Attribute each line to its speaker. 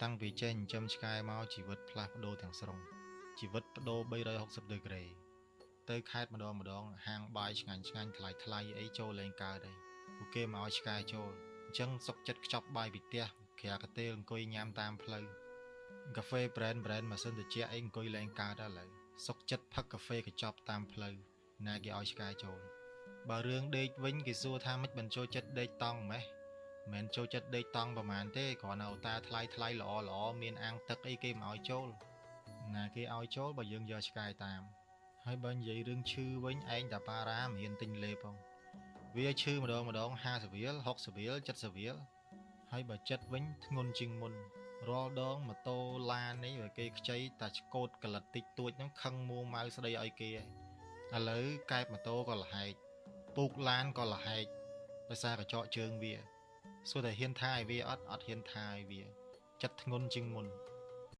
Speaker 1: តាំងពីចេញចិញ្ចឹមឆ្កែមកជីវិតផ្លាស់ប្ដូរទាំងស្រុងជីវិតបដូរ360ដឺក្រេទៅខេត្តម្ដងហាងបាយឆ្ងាញ់ថ្លៃអីចូលលេងកើតអីពួកគេមកឲ្យឆ្កែចូលអញ្ចឹងសុកចិត្តខ្ចប់បាយពីផ្ទះក្រាកទេលអង្គុយញ៉ាំតាមផ្លូវកាហ្វេ brand ម៉ាស៊ីនត្រជាក់អីអង្គុយលេងកើតឥឡូវសុកចិត្តផឹកកាហ្វេកញ្ចប់តាមផ្លូវណាគេឲ្យឆ្កែចូលបើរឿងដេកវិញគេសួរថាមិនបញ្ចូលចិត្តដេកតង់ម៉េះមិនចូលចិត្តដេកតង់ប្រហែលទេគ្រាន់តែអូតាថ្លៃល្អមានអាងទឹកអីគេមកឲ្យចូលណាគេឲ្យចូលបើយើងយកឆ្កែតាមហើយបើនិយាយរឿងឈឺវិញឯងតាប៉ារ៉ាមិនហ៊ានទិញលេបផងវាឈឺម្ដង50រៀល60រៀល70រៀលហើយបើចិត្តវិញធ្ងន់ជាងមុនរាល់ដងម៉ូតូឡាននេះបើគេខ្ចីតែឆ្កូតកលិតតិចតួចហ្នឹងខឹងមួម៉ៅស្ដីឲ្យគេឥឡូវកែបម៉ូតូក៏លហែកពូកឡានក៏លហែកដោយសារកញ្ចក់ជើងវាសួរតែហ៊ានថាឲ្យវាអត់ហ៊ានថាឲ្យវាចិត្តធ្ងន់ជាងមុន